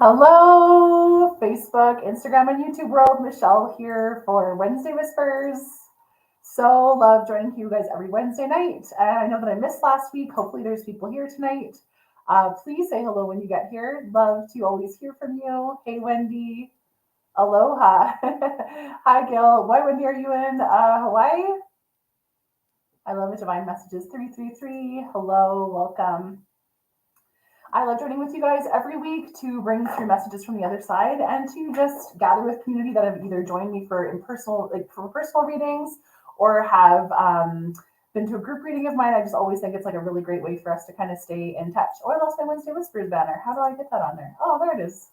Hello, Facebook, Instagram, and YouTube world. Michelle here for Wednesday Whispers. So love joining you guys every Wednesday night. And I know that I missed last week. Hopefully, there's people here tonight. Please say hello when you get here. Love to always hear from you. Hey, Wendy. Aloha. Hi, Gil. Why, Wendy, are you in Hawaii? I love the divine messages 333. Hello, welcome. I love joining with you guys every week to bring through messages from the other side and to just gather with community that have either joined me for personal readings or have been to a group reading of mine. I just always think it's like a really great way for us to kind of stay in touch. Oh, I lost my Wednesday Whispers banner. How do I get that on there? Oh, there it is.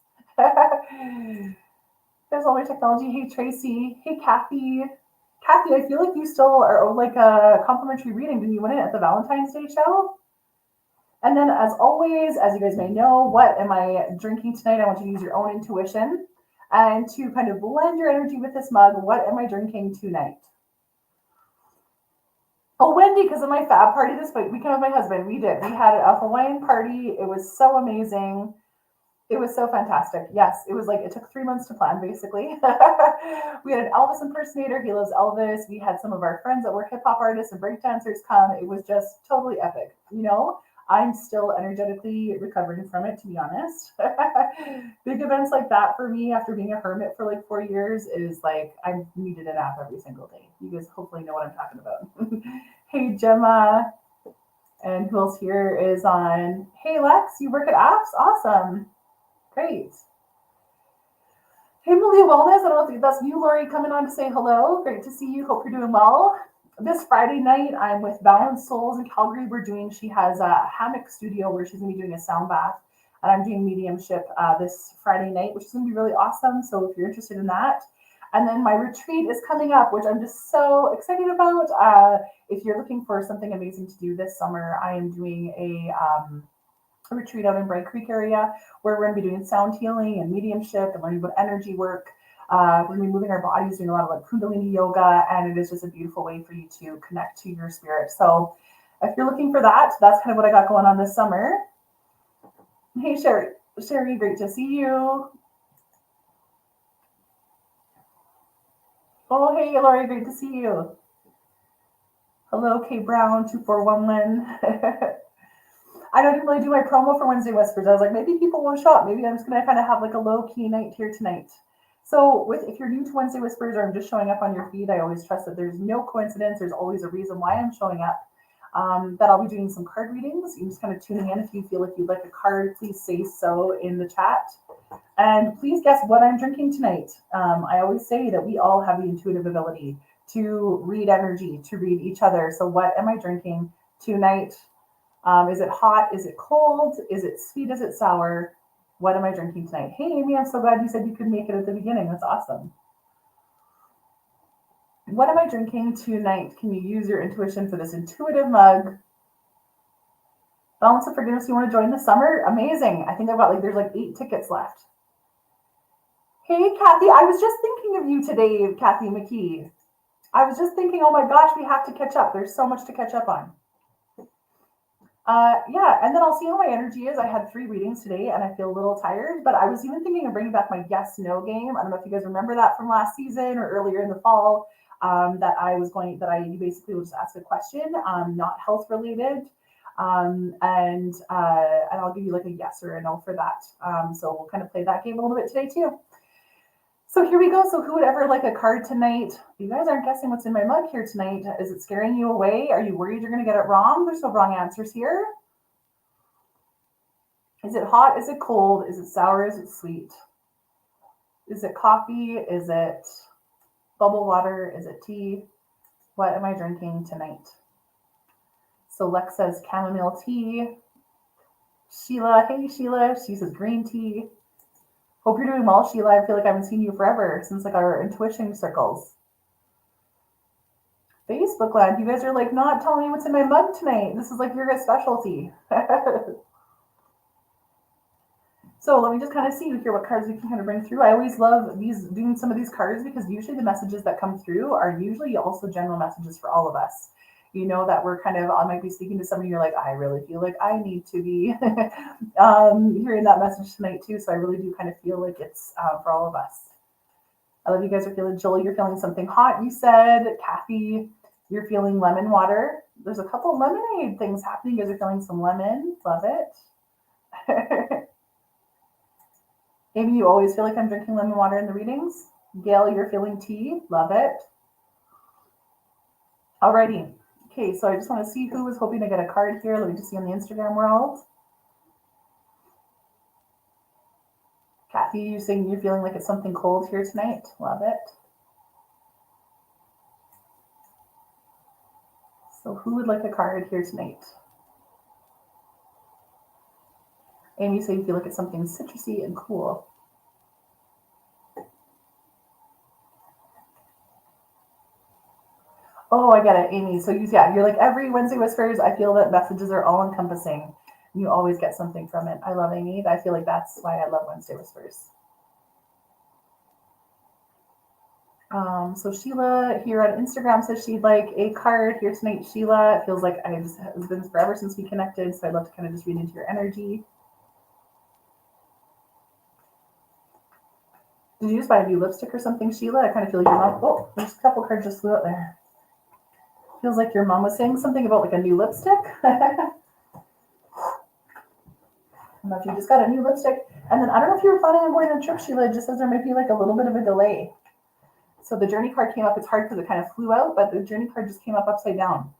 There's all my technology. Hey, Tracy. Hey, Kathy. Kathy, I feel like you still are like a complimentary reading. Didn't you win it at the Valentine's Day show? And then, as always, as you guys may know, what am I drinking tonight? I want you to use your own intuition and to kind of blend your energy with this mug. What am I drinking tonight? Oh, Wendy, because of my fab party this weekend with my husband, we had a Hawaiian party. It was so amazing. It was so fantastic. Yes, it was like it took 3 months to plan, basically. We had an Elvis impersonator. He loves Elvis. We had some of our friends that were hip hop artists and breakdancers come. It was just totally epic, you know? I'm still energetically recovering from it, to be honest. Big events like that for me after being a hermit for like 4 years is like I needed a nap every single day. You guys hopefully know what I'm talking about. Hey, Gemma. And who else here is on? Hey, Lex, you work at apps? Awesome. Great. Hey, Malia Wellness. I don't know if that's you, Lori, coming on to say hello. Great to see you. Hope you're doing well. This Friday night, I'm with Balanced Souls in Calgary. She has a hammock studio where she's going to be doing a sound bath. And I'm doing mediumship this Friday night, which is going to be really awesome. So if you're interested in that. And then my retreat is coming up, which I'm just so excited about. If you're looking for something amazing to do this summer, I am doing a retreat out in Bright Creek area where we're going to be doing sound healing and mediumship and learning about energy work. We're going to be moving our bodies, doing a lot of like Kundalini yoga, and it is just a beautiful way for you to connect to your spirit. So if you're looking for that, that's kind of what I got going on this summer. Hey, Sherry, great to see you. Oh, hey, Lori, great to see you. Hello, Kay Brown, 2411. I didn't really do my promo for Wednesday Whispers. I was like, maybe people won't show up. Maybe I'm just going to kind of have like a low-key night here tonight. So if you're new to Wednesday Whispers or I'm just showing up on your feed, I always trust that there's no coincidence. There's always a reason why I'm showing up. That I'll be doing some card readings. You're just kind of tuning in. If you feel like you'd like a card, please say so in the chat. And please guess what I'm drinking tonight. I always say that we all have the intuitive ability to read energy, to read each other. So what am I drinking tonight? Is it hot? Is it cold? Is it sweet? Is it sour? What am I drinking tonight? Hey, Amy, I'm so glad you said you could make it at the beginning. That's awesome. What am I drinking tonight? Can you use your intuition for this intuitive mug? Balance of Forgiveness, you want to join the summer? Amazing. I think I've got there's 8 tickets left. Hey, Kathy, I was just thinking of you today, Kathy McKee. I was just thinking, oh my gosh, we have to catch up. There's so much to catch up on. Yeah, and then I'll see how my energy is. I had 3 readings today and I feel a little tired, but I was even thinking of bringing back my yes no game. I don't know if you guys remember that from last season or earlier in the fall. You basically will just ask a question, not health related, and I'll give you like a yes or a no for that. So we'll kind of play that game a little bit today too. So here we go. So who would ever like a card tonight? You guys aren't guessing what's in my mug here tonight. Is it scaring you away? Are you worried you're going to get it wrong? There's no wrong answers here. Is it hot? Is it cold? Is it sour? Is it sweet? Is it coffee? Is it bubble water? Is it tea? What am I drinking tonight? So Lex says chamomile tea. Sheila, hey Sheila, she says green tea. Hope you're doing well, Sheila. I feel like I haven't seen you forever since our intuition circles. Facebook Land, you guys are not telling me what's in my mug tonight. This is your guys' specialty. So let me just kind of see here what cards we can kind of bring through. I always love doing some of these cards because usually the messages that come through are usually also general messages for all of us. you know that we're kind of, I might be speaking to somebody, you're like, I really feel like I need to be hearing that message tonight too. So I really do kind of feel like it's for all of us. I love you guys are feeling, Joel, you're feeling something hot, you said. Kathy, you're feeling lemon water. There's a couple lemonade things happening. You guys are feeling some lemon. Love it. Amy, you always feel like I'm drinking lemon water in the readings. Gail, you're feeling tea. Love it. Alrighty. Okay, so I just want to see who was hoping to get a card here. Let me just see on the Instagram world. Kathy, you're saying you're feeling like it's something cold here tonight. Love it. So who would like a card here tonight? Amy, so you feel like it's something citrusy and cool. Oh, I get it, Amy. So you're like every Wednesday Whispers, I feel that messages are all encompassing. You always get something from it. I love Amy. I feel like that's why I love Wednesday Whispers. So Sheila here on Instagram says she'd like a card here tonight. Sheila, it feels like it's been forever since we connected, so I'd love to kind of just read into your energy. Did you just buy a new lipstick or something, Sheila? I kind of feel like your mom. Oh, there's a couple cards just flew out there. Feels like your mom was saying something about like a new lipstick. I don't know if you just got a new lipstick. And then I don't know if you were planning on going on a trip, Sheila. It just says there might be like a little bit of a delay. So the journey card came up. It's hard because it kind of flew out, but the journey card just came up upside down.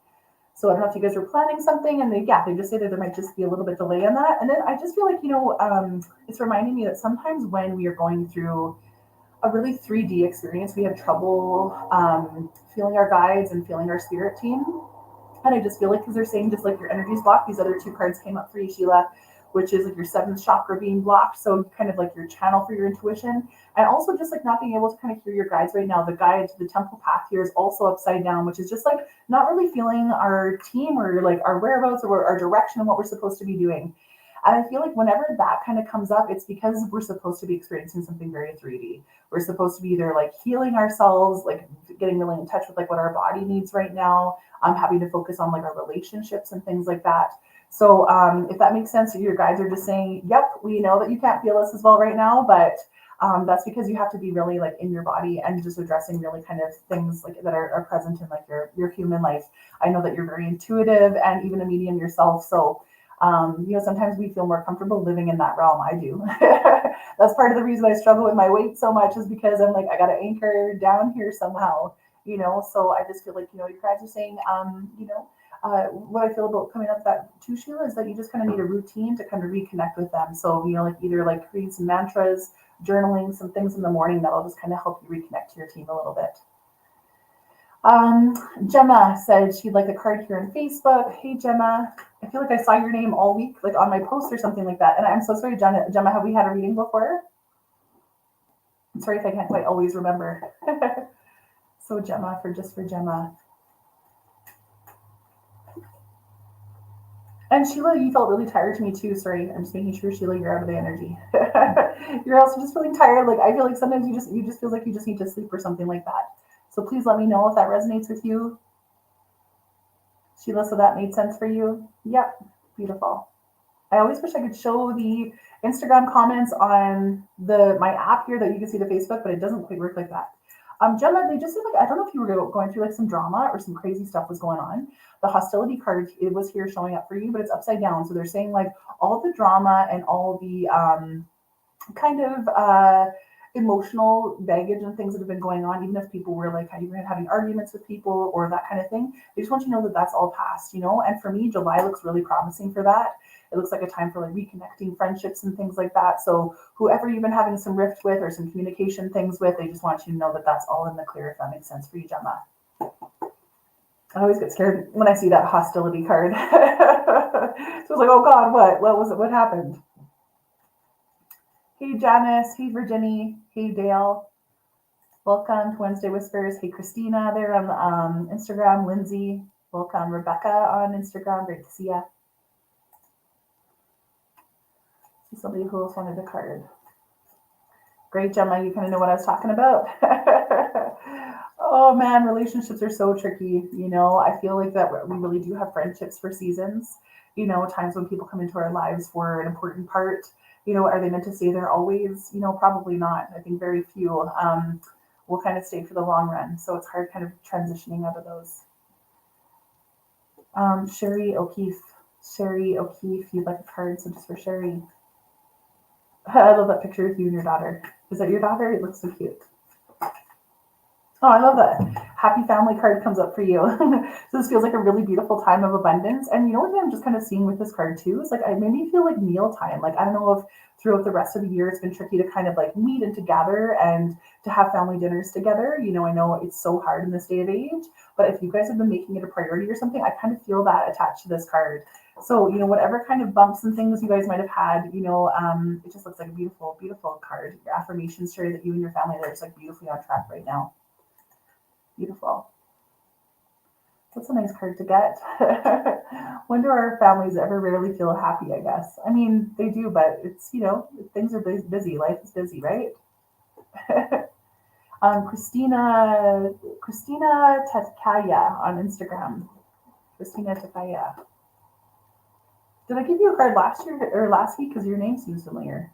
So I don't know if you guys were planning something, and they just say that there might just be a little bit delay on that. And then I just feel like, it's reminding me that sometimes when we are going through a really 3D experience, we have trouble feeling our guides and feeling our spirit team. And I just feel like, because they're saying just like your energy's blocked, these other two cards came up for you, Sheila, which is like your seventh chakra being blocked. So kind of like your channel for your intuition. And also just like not being able to kind of hear your guides right now. The guide to the temple path here is also upside down, which is just like not really feeling our team or like our whereabouts or our direction and what we're supposed to be doing. And I feel like whenever that kind of comes up, it's because we're supposed to be experiencing something very 3D. We're supposed to be either like healing ourselves, like getting really in touch with like what our body needs right now, having to focus on like our relationships and things like that. So if that makes sense, your guides are just saying, yep, we know that you can't feel us as well right now, but that's because you have to be really like in your body and just addressing really kind of things like that are present in like your human life. I know that you're very intuitive and even a medium yourself. So sometimes we feel more comfortable living in that realm. I do. That's part of the reason I struggle with my weight so much, is because I'm like, I got to anchor down here somehow, so I just feel like, your guys are saying, what I feel about coming up that too, Sheila, is that you just kind of need a routine to kind of reconnect with them. So, like either like read some mantras, journaling, some things in the morning that'll just kind of help you reconnect to your team a little bit. Gemma said she'd like a card here on Facebook. Hey, Gemma. I feel like I saw your name all week, like on my post or something like that. And I'm so sorry, Gemma, have we had a reading before? I'm sorry if I can't quite always remember. So Gemma, for Gemma. And Sheila, you felt really tired to me too. Sorry, I'm just making sure, Sheila, you're out of the energy. You're also just feeling tired. Like I feel like sometimes you just feel like you just need to sleep or something like that. So please let me know if that resonates with you. Sheila, so that made sense for you? Yep, beautiful. I always wish I could show the Instagram comments on my app here that you can see the Facebook, but it doesn't quite work like that. Gemma, they just said, like, I don't know if you were going through like some drama or some crazy stuff was going on. The hostility card, it was here showing up for you, but it's upside down. So they're saying like all the drama and all the kind of emotional baggage and things that have been going on, even if people were like having arguments with people or that kind of thing, they just want you to know that that's all past, And for me, July looks really promising for that. It looks like a time for like reconnecting friendships and things like that. So whoever you've been having some rift with or some communication things with, they just want you to know that that's all in the clear, if that makes sense for you, Gemma. I always get scared when I see that hostility card. So I was like, oh God, what was it? What happened? Hey, Janice. Hey, Virginie. Hey, Dale. Welcome to Wednesday Whispers. Hey, Christina there on Instagram. Lindsay. Welcome. Rebecca on Instagram. Great to see you. Somebody who else wanted a card. Great, Gemma. You kind of know what I was talking about. Oh man, relationships are so tricky. I feel like that we really do have friendships for seasons. Times when people come into our lives for an important part. Are they meant to stay there always? Probably not. I think very few will kind of stay for the long run. So it's hard kind of transitioning out of those. Sherry O'Keefe. Sherry O'Keefe, you'd like a card, so just for Sherry. I love that picture with you and your daughter. Is that your daughter? It looks so cute. Oh, I love that. Happy family card comes up for you. So this feels like a really beautiful time of abundance. And you know what I'm just kind of seeing with this card too is like I made me feel like meal time. Like I don't know if throughout the rest of the year it's been tricky to kind of like meet and to gather and to have family dinners together. I know it's so hard in this day of age, but if you guys have been making it a priority or something, I kind of feel that attached to this card. So, whatever kind of bumps and things you guys might have had, it just looks like a beautiful, beautiful card. Your affirmations show that you and your family are just like beautifully on track right now. Beautiful. That's a nice card to get. When do our families ever really feel happy, I guess? I mean, they do, but it's, things are busy. Life is busy, right? Christina Tetkaya on Instagram. Christina Tetkaya. Did I give you a card last year or last week? Because your name seems familiar.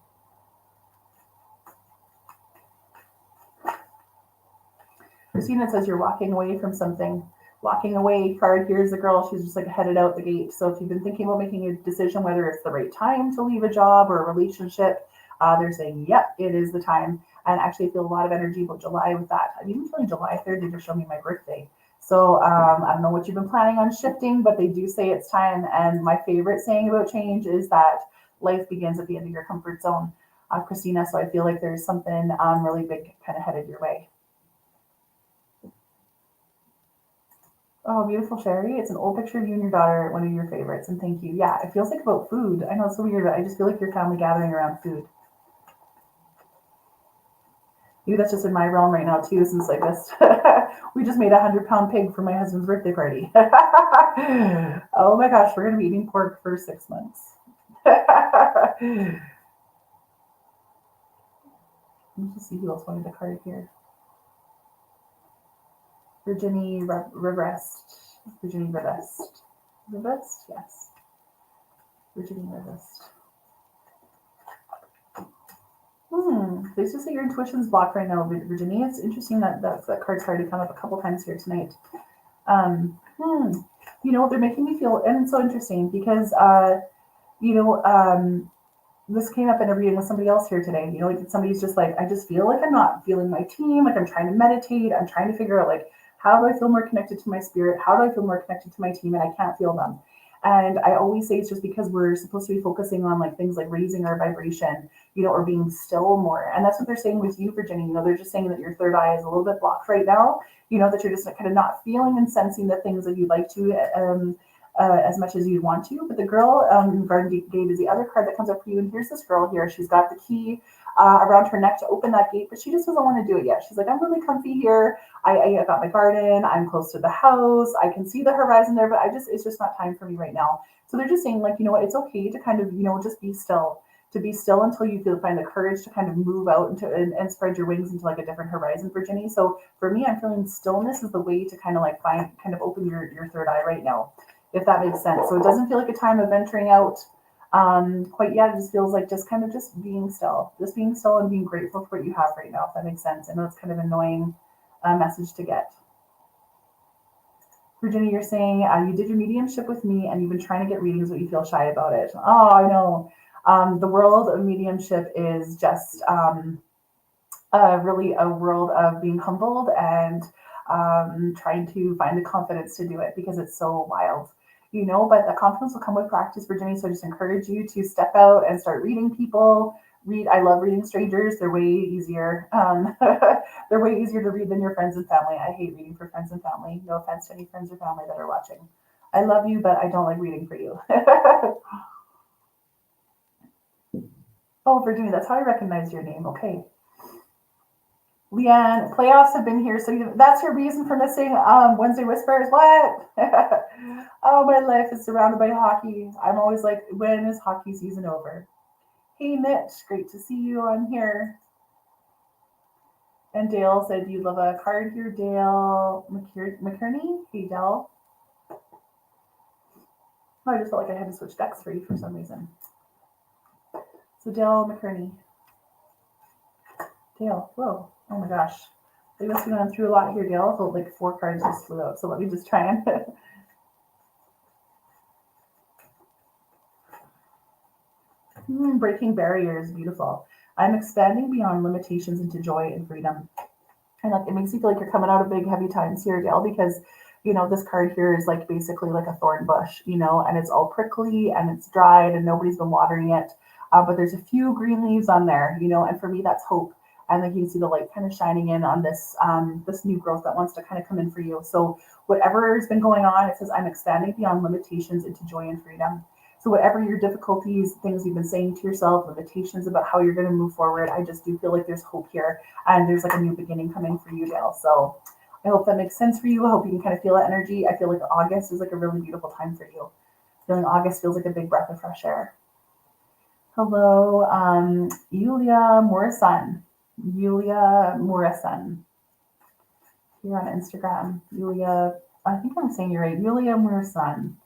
Christina says you're walking away from something. Walking away card. Here's the girl. She's just like headed out the gate. So if you've been thinking about making a decision whether it's the right time to leave a job or a relationship, they're saying, yep, it is the time. And actually, I feel a lot of energy about July with that. I'm even feeling July 3rd. They just showed me my birthday. So I don't know what you've been planning on shifting, but they do say it's time. And my favorite saying about change is that life begins at the end of your comfort zone, Christina. So I feel like there's something really big kind of headed your way. Oh, beautiful, Sherry. It's an old picture of you and your daughter, one of your favorites, and thank you. Yeah, it feels like about food. I know it's so weird, but I just feel like your family gathering around food. Maybe that's just in my realm right now, too, since I just, we just made a 100-pound pig for my husband's birthday party. Oh my gosh, we're going to be eating pork for 6 months. Let me just see who else wanted a card here. Virginie Rivest. Virginie Rivest. Rivest? Yes. Virginie Rivest. Please just say your intuition's blocked right now, Virginie. It's interesting that that card's already come up a couple times here tonight. They're making me feel, and it's so interesting because, this came up in a reading with somebody else here today. Like somebody's just like, I just feel like I'm not feeling my team. Like I'm trying to meditate. I'm trying to figure out like, how do I feel more connected to my spirit? How do I feel more connected to my team? And I can't feel them. And I always say it's just because we're supposed to be focusing on like things like raising our vibration, or being still more. And that's what they're saying with you, Virginia. They're just saying that your third eye is a little bit blocked right now. That you're just kind of not feeling and sensing the things that you'd like to as much as you want to. But the girl in the garden gate is the other card that comes up for you. And here's this girl here. She's got the key around her neck to open that gate, but she just doesn't want to do it yet. She's like, I'm really comfy here. I got my garden. I'm close to the house. I can see the horizon there, but it's just not time for me right now. So they're just saying like, what, it's okay to kind of, just be still. To be still until you find the courage to kind of move out and spread your wings into like a different horizon, Virginie. So for me, I'm feeling stillness is the way to kind of like open your third eye right now, if that makes sense. So it doesn't feel like a time of venturing out quite yet. It just feels like just being still, and being grateful for what you have right now, if that makes sense. I know it's kind of an annoying message to get. Virginia, you're saying you did your mediumship with me and you've been trying to get readings, but you feel shy about it. Oh, I know. The world of mediumship is just really a world of being humbled and trying to find the confidence to do it because it's so wild, but the confidence will come with practice, Virginia. So I just encourage you to step out and start reading people. I love reading strangers. They're way easier. They're way easier to read than your friends and family. I hate reading for friends and family. No offense to any friends or family that are watching. I love you, but I don't like reading for you. Oh, Virginia, that's how I recognize your name. Okay. Leanne, playoffs have been here, so that's your reason for missing Wednesday Whispers. What? Oh, my life is surrounded by hockey. I'm always like, when is hockey season over? Hey, Mitch, great to see you on here. And Dale said you love a card here, Dale McKinney. Hey, Dale. Oh, I just felt like I had to switch decks for you for some reason. So Dale McKinney. Dale, whoa. Oh my gosh. You must be going through a lot here, Dale. So like 4 cards just flew out. So let me just try and breaking barriers, beautiful. I'm expanding beyond limitations into joy and freedom. And like it makes you feel like you're coming out of big heavy times here, Dale, because this card here is like basically like a thorn bush, and it's all prickly and it's dried and nobody's been watering it. But there's a few green leaves on there, and for me that's hope. And like you can see the light kind of shining in on this new growth that wants to kind of come in for you. So whatever has been going on, it says I'm expanding beyond limitations into joy and freedom. So whatever your difficulties, things you've been saying to yourself, limitations about how you're going to move forward, I just do feel like there's hope here and there's like a new beginning coming for you, Dale. So I hope that makes sense for you. I hope you can kind of feel that energy. I feel like August is like a really beautiful time for you. Feeling August feels like a big breath of fresh air. Hello, Yulia Morrison. Yulia Morrison. Here on Instagram. Yulia, I think I'm saying you're right. Yulia Morrison.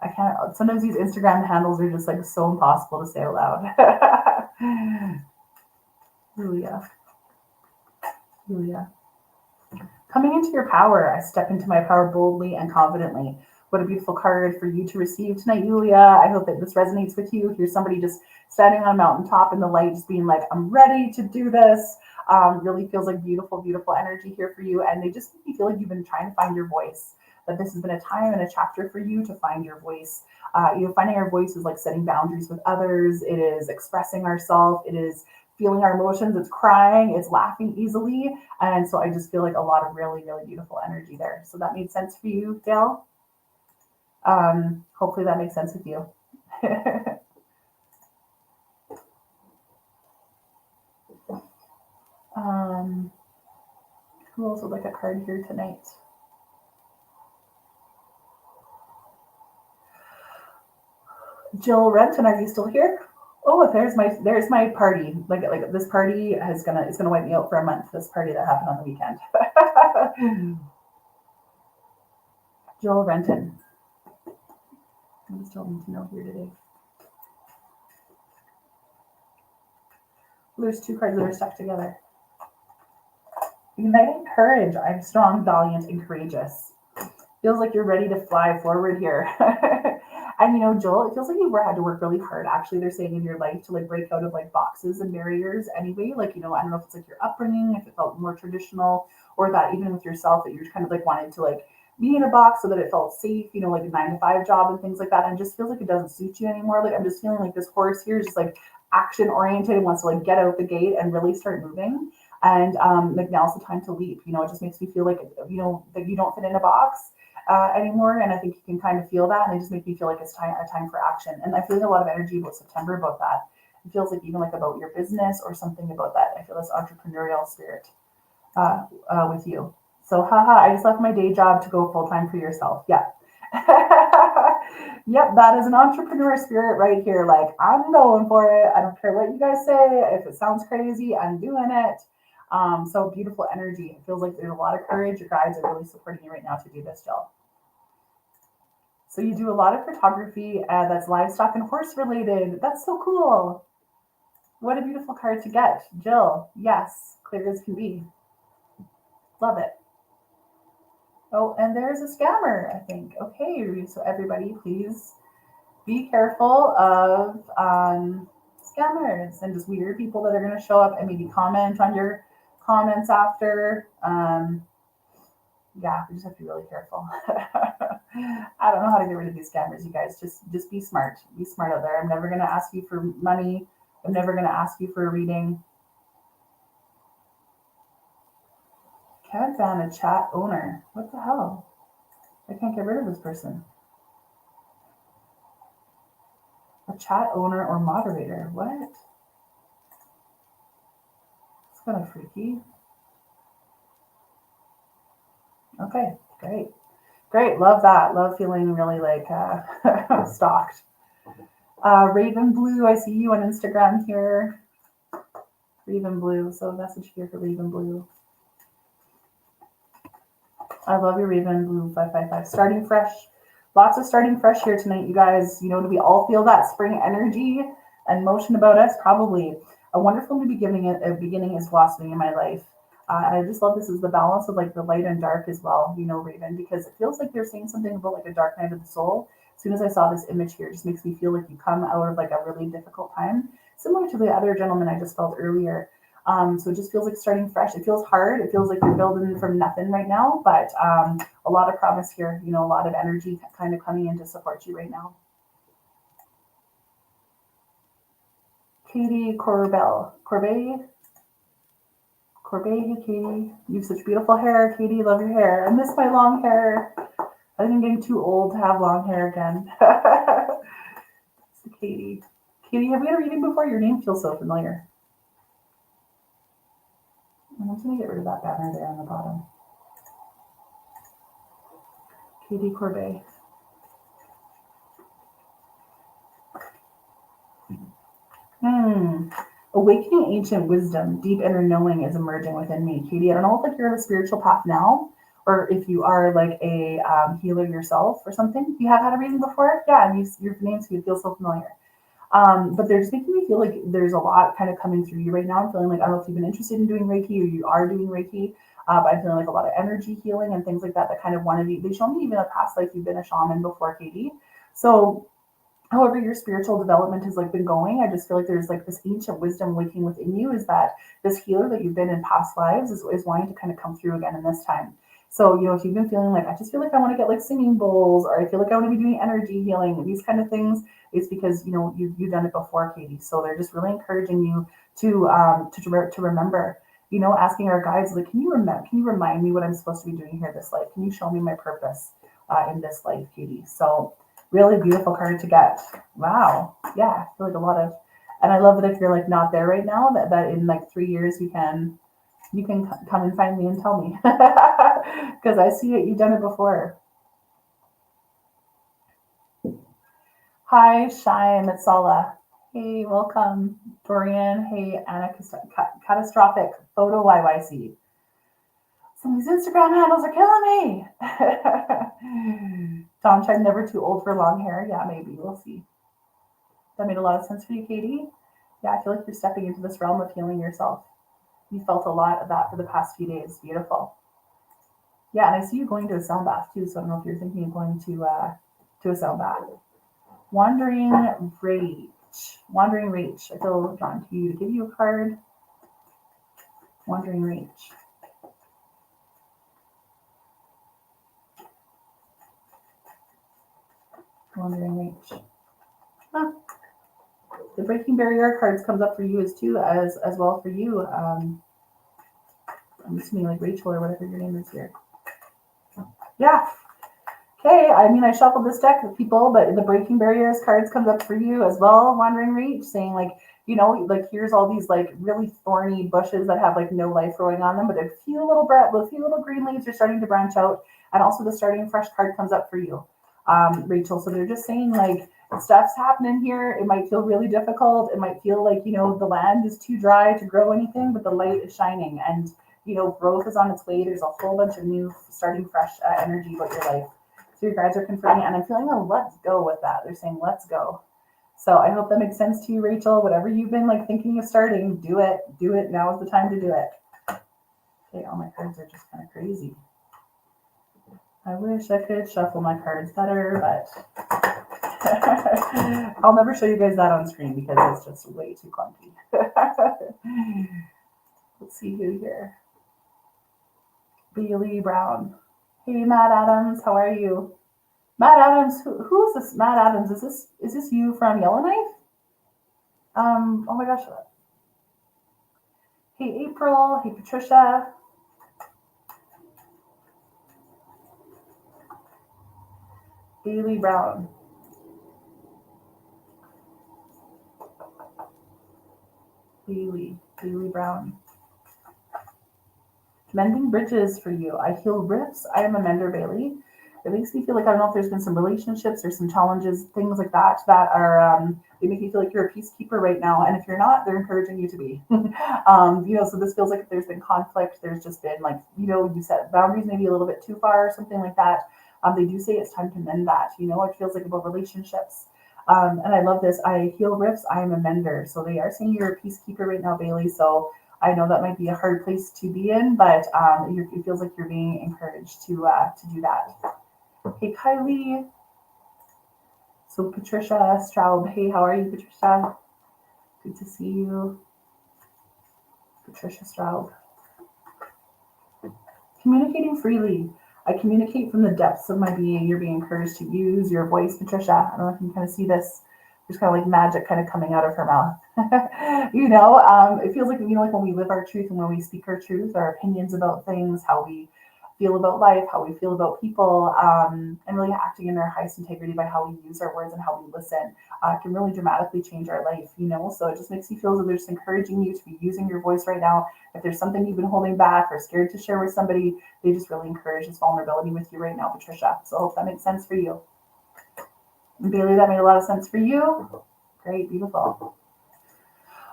I can't, sometimes these Instagram handles are just like so impossible to say out loud. Julia. Coming into your power, I step into my power boldly and confidently. What a beautiful card for you to receive tonight, Julia. I hope that this resonates with you. Here's somebody just standing on a mountaintop in the light, just being like, I'm ready to do this. Really feels like beautiful, beautiful energy here for you. And they just make you feel like you've been trying to find your voice. That this has been a time and a chapter for you to find your voice. Finding our voice is like setting boundaries with others. It is expressing ourselves. It is feeling our emotions. It's crying. It's laughing easily. And so I just feel like a lot of really, really beautiful energy there. So that made sense for you, Dale? Hopefully that makes sense with you. Who else would like a card here tonight? Jill Renton, are you still here? Oh, there's my party. Like this party it's gonna wipe me out for a month. This party that happened on the weekend. Jill Renton. I just don't need to know here today. There's 2 cards that are stuck together. Igniting courage. I'm strong, valiant, and courageous. Feels like you're ready to fly forward here. And Joel, it feels like you've had to work really hard. Actually, they're saying in your life to like break out of like boxes and barriers anyway. Like, I don't know if it's like your upbringing, if it felt more traditional, or that even with yourself that you're kind of like wanting to like be in a box so that it felt safe, like a 9-to-5 job and things like that. And it just feels like it doesn't suit you anymore. Like I'm just feeling like this horse here is just like action oriented and wants to like get out the gate and really start moving. And like now's the time to leap. It just makes me feel like that you don't fit in a box anymore. And I think you can kind of feel that. And it just makes me feel like it's a time for action. And I feel a lot of energy about September about that. It feels like even like about your business or something about that. I feel this entrepreneurial spirit with you. So I just left my day job to go full-time for yourself. Yeah. Yep, that is an entrepreneur spirit right here. Like, I'm going for it. I don't care what you guys say. If it sounds crazy, I'm doing it. So beautiful energy. It feels like there's a lot of courage. Your guides are really supporting you right now to do this, Jill. So you do a lot of photography that's livestock and horse related. That's so cool. What a beautiful card to get, Jill. Yes, clear as can be. Love it. Oh, and there's a scammer, I think. Okay, so everybody, please be careful of scammers and just weird people that are going to show up and maybe comment on your comments after. Yeah, we just have to be really careful. I don't know how to get rid of these scammers, you guys. Just be smart. Be smart out there. I'm never going to ask you for money. I'm never going to ask you for a reading. Can't ban a chat owner. What the hell? I can't get rid of this person. A chat owner or moderator. What? It's kind of freaky. Okay, great. Great, love that. Love feeling really like stalked. Raven Blue, I see you on Instagram here. Raven Blue. So message here for Raven Blue. I love your Raven Blue 555. Starting fresh. Lots of starting fresh here tonight, you guys. You know, do we all feel that spring energy and motion about us? Probably. A wonderful new beginning is blossoming in my life. And I just love this is the balance of like the light and dark as well, you know, Raven, because it feels like you're saying something about like a dark night of the soul. As soon as I saw this image here, it just makes me feel like you come out of like a really difficult time, similar to the other gentleman I just felt earlier. So it just feels like starting fresh. It feels hard. It feels like you're building from nothing right now, but a lot of promise here, you know, a lot of energy kind of coming in to support you right now. Katie Corbet, hey Katie, you have such beautiful hair. Katie, love your hair. I miss my long hair. I think I'm getting too old to have long hair again. So Katie, have we had a reading before? Your name feels so familiar. I'm just going to get rid of that banner there on the bottom. Katie Corbet. Awakening ancient wisdom, deep inner knowing is emerging within me. Katie, I don't know if like you're on a spiritual path now, or if you are like a healer yourself or something. You have had a reading before? Yeah, and your names feel so familiar. But they're just making me feel like there's a lot kind of coming through you right now. I'm feeling like, I don't know if you've been interested in doing Reiki or you are doing Reiki, but I'm feeling like a lot of energy healing and things like that that kind of want to be. They show me even a past life you've been a shaman before, Katie. So however your spiritual development has like been going, I just feel like there's like this ancient wisdom waking within you, is that this healer that you've been in past lives is wanting to kind of come through again in this time. So, you know, if you've been feeling like, I just feel like I want to get like singing bowls, or I feel like I want to be doing energy healing, these kind of things, it's because, you know, you've done it before, Katie. So they're just really encouraging you to remember, you know, asking our guides, like, can you remind me what I'm supposed to be doing here this life? Can you show me my purpose in this life, Katie? So really beautiful card to get. Wow. Yeah, I feel like a lot of, and I love that if you're like not there right now, that in like 3 years you can come and find me and tell me, because I see it. You've done it before. Hi, Shai Mitsala. Hey, welcome, Dorian. Hey, Anna. Catastrophic Photo YYC. Some of these Instagram handles are killing me. Tom Chad, never too old for long hair. Yeah, maybe. We'll see. That made a lot of sense for you, Katie. Yeah, I feel like you're stepping into this realm of healing yourself. You felt a lot of that for the past few days. Beautiful. Yeah, and I see you going to a sound bath too, so I don't know if you're thinking of going to a sound bath. Wandering Rage. I feel drawn to you to give you a card. Wandering Rage. Wandering Rage. Huh. The Breaking Barrier cards comes up for you as well for you. I'm assuming like Rachel or whatever your name is here. Yeah. Okay, I mean, I shuffled this deck with people, but the Breaking Barriers cards comes up for you as well, Wandering Reach, saying like, you know, like here's all these like really thorny bushes that have like no life growing on them, but a few little green leaves are starting to branch out, and also the starting fresh card comes up for you, Rachel. So they're just saying like stuff's happening here. It might feel really difficult. It might feel like, you know, the land is too dry to grow anything, but the light is shining, and you know, growth is on its way. There's a whole bunch of new starting fresh energy about your life. So your guides are confirming, and I'm feeling a let's go with that. They're saying let's go. So I hope that makes sense to you, Rachel. Whatever you've been like thinking of starting, do it. Do it. Now is the time to do it. Okay, all my cards are just kind of crazy. I wish I could shuffle my cards better, but I'll never show you guys that on screen because it's just way too clunky. Let's see who here. Bailey Brown. Hey, Matt Adams, how are you? Matt Adams, who is this? Matt Adams, is this you from Yellowknife? Oh my gosh. Hey, April. Hey, Patricia. Bailey Brown. Bailey Brown. Mending bridges for you. I heal rifts. I am a mender, Bailey. It makes me feel like, I don't know if there's been some relationships or some challenges, things like that, that are, they make you feel like you're a peacekeeper right now. And if you're not, they're encouraging you to be. So this feels like if there's been conflict, there's just been like, you set boundaries maybe a little bit too far or something like that. They do say it's time to mend that. It feels like about relationships. And I love this. I heal rifts. I am a mender. So they are saying you're a peacekeeper right now, Bailey. So I know that might be a hard place to be in, but it feels like you're being encouraged to do that. Hey, Kylie. So Patricia Straub. Hey, how are you, Patricia? Good to see you. Patricia Straub. Communicating freely. I communicate from the depths of my being. You're being encouraged to use your voice, Patricia. I don't know if you can kind of see this. There's kind of like magic kind of coming out of her mouth. It feels like, like when we live our truth and when we speak our truth, our opinions about things, how we feel about life, how we feel about people, and really acting in our highest integrity by how we use our words and how we listen, can really dramatically change our life, So it just makes you feel as though they're just encouraging you to be using your voice right now. If there's something you've been holding back or scared to share with somebody, they just really encourage this vulnerability with you right now, Patricia. So I hope that makes sense for you. And Bailey, that made a lot of sense for you. Great, beautiful.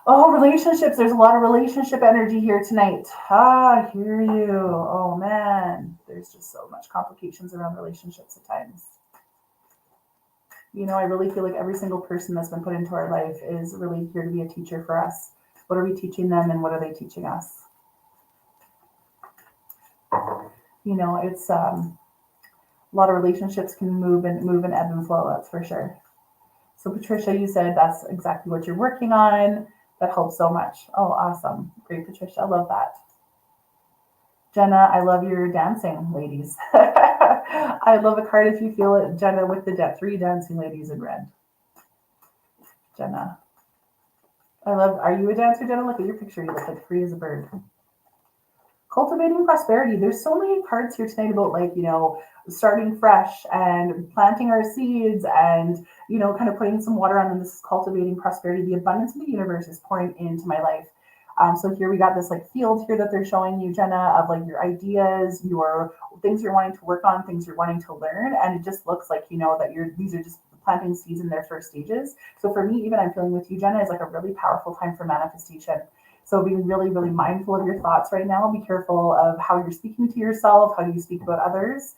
Oh, relationships. There's a lot of relationship energy here tonight. I hear you. Oh, man. There's just so much complications around relationships at times. I really feel like every single person that's been put into our life is really here to be a teacher for us. What are we teaching them and what are they teaching us? It's a lot of relationships can move and ebb and flow, that's for sure. So Patricia, you said that's exactly what you're working on. That helps so much. Oh, awesome. Great, Patricia. I love that. Jenna, I love your dancing, ladies. I love a card if you feel it. Jenna with the 3 dancing ladies in red. Jenna. Are you a dancer, Jenna? Look at your picture. You look like free as a bird. Cultivating prosperity. There's so many cards here tonight about starting fresh and planting our seeds and, kind of putting some water on them. This is cultivating prosperity. The abundance of the universe is pouring into my life. So here we got this field here that they're showing you, Jenna, of your ideas, your things you're wanting to work on, things you're wanting to learn. And it just looks like, that these are just planting seeds in their first stages. So for me, even I'm feeling with you, Jenna, is a really powerful time for manifestation. So being really, really mindful of your thoughts right now. Be careful of how you're speaking to yourself. How do you speak about others?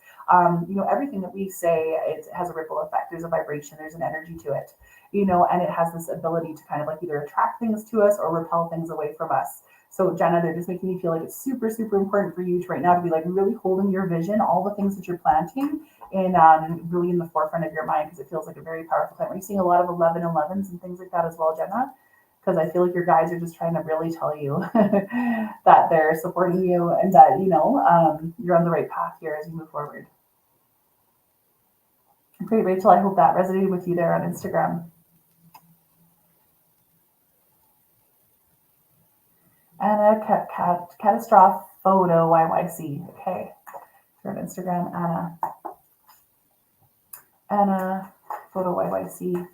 Everything that we say, it has a ripple effect. There's a vibration. There's an energy to it. And it has this ability to kind of either attract things to us or repel things away from us. So Jenna, they're just making me feel like it's super, super important for you to right now to be really holding your vision, all the things that you're planting, and really in the forefront of your mind, because it feels like a very powerful time. Are you seeing a lot of 11-11s and things like that as well, Jenna? Because I feel like your guides are just trying to really tell you that they're supporting you and that, you're on the right path here as you move forward. Great, Rachel. I hope that resonated with you there on Instagram. Anna Catastrophe Photo YYC. Okay. You're on Instagram, Anna. Anna Photo YYC.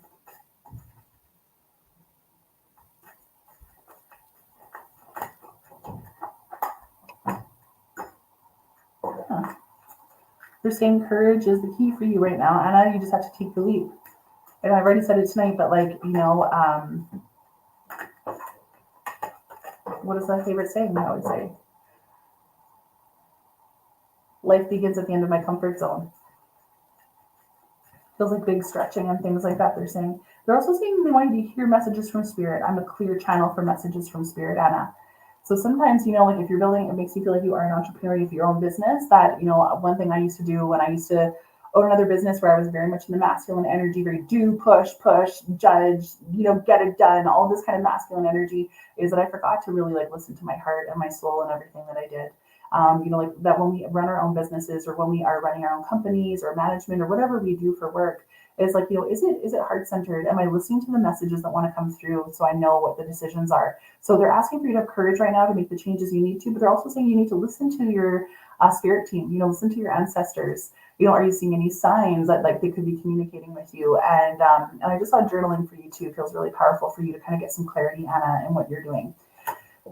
They're saying courage is the key for you right now, Anna. You just have to take the leap. And I've already said it tonight, but what is my favorite saying I always say? Life begins at the end of my comfort zone. Feels like big stretching and things like that. They're also saying they want you to hear messages from spirit. I'm a clear channel for messages from spirit, Anna. So sometimes, if you're building, it makes you feel like you are an entrepreneur, you have your own business. That, one thing I used to do when I used to own another business where I was very much in the masculine energy, very do, push, judge, get it done, all this kind of masculine energy, is that I forgot to really listen to my heart and my soul and everything that I did. That when we run our own businesses or when we are running our own companies or management or whatever we do for work, is is it heart-centered? Am I listening to the messages that want to come through so I know what the decisions are? So they're asking for you to have courage right now to make the changes you need to, but they're also saying you need to listen to your spirit team, listen to your ancestors. Are you seeing any signs that they could be communicating with you? And I just saw journaling for you too. It feels really powerful for you to kind of get some clarity, Anna, in what you're doing.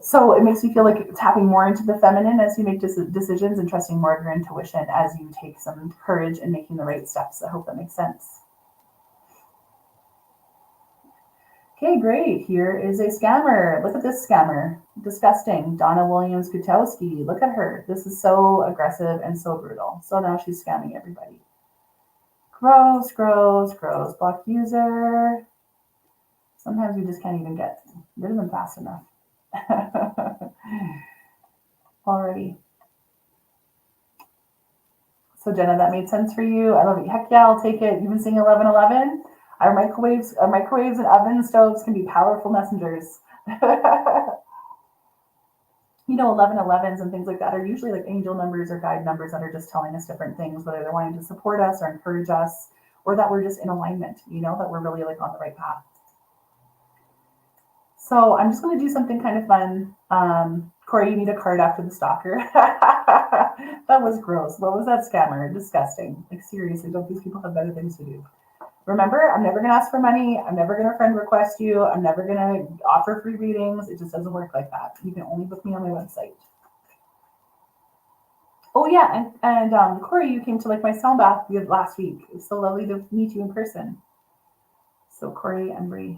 So it makes me feel like tapping more into the feminine as you make decisions and trusting more of your intuition as you take some courage in making the right steps. I hope that makes sense. Okay, great. Here is a scammer. Look at this scammer. Disgusting. Donna Williams Kutowski. Look at her. This is so aggressive and so brutal. So now she's scamming everybody. Gross, gross, gross. Block user. Sometimes we just can't even get rid of them fast enough. Already. So Jenna, that made sense for you. I love it. Heck yeah, I'll take it. You've been seeing 1111. Our microwaves and oven stoves can be powerful messengers. 1111s and things like that are usually like angel numbers or guide numbers that are just telling us different things, whether they're wanting to support us or encourage us, or that we're just in alignment, that we're really like on the right path. So I'm just going to do something kind of fun. Corey, you need a card after the stalker. That was gross. What was that scammer? Disgusting. Like seriously, don't these people have better things to do? Remember, I'm never going to ask for money. I'm never going to friend request you. I'm never going to offer free readings. It just doesn't work like that. You can only book me on my website. Oh yeah, and Corey, you came to like my sound bath last week. It was so lovely to meet you in person. So Corey and Bree.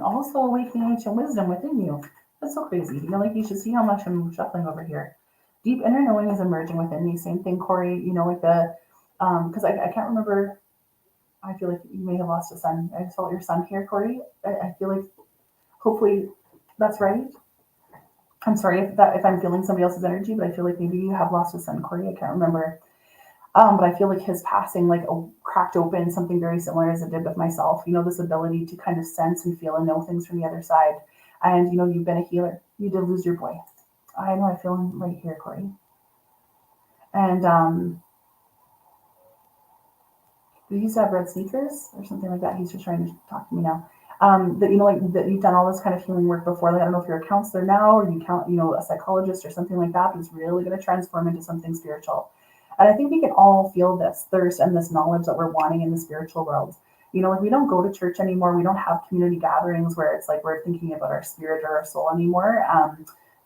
Also awakening ancient wisdom within you. That's so crazy. You should see how much I'm shuffling over here. Deep inner knowing is emerging within me. Same thing, Corey. Like the, because I can't remember. I feel like you may have lost a son. I saw your son here, Corey. I feel like, hopefully, that's right. I'm sorry if I'm feeling somebody else's energy, but I feel like maybe you have lost a son, Corey. I can't remember. But I feel like his passing cracked open something very similar as it did with myself. This ability to kind of sense and feel and know things from the other side. And, you've been a healer. You did lose your boy. I know I feel him right here, Corey. And he used to have red sneakers or something like that. He's just trying to talk to me now. That that you've done all this kind of healing work before. Like I don't know if you're a counselor now or you count, a psychologist or something like that, but it's really going to transform into something spiritual. And I think we can all feel this thirst and this knowledge that we're wanting in the spiritual world. We don't go to church anymore. We don't have community gatherings where it's like we're thinking about our spirit or our soul anymore.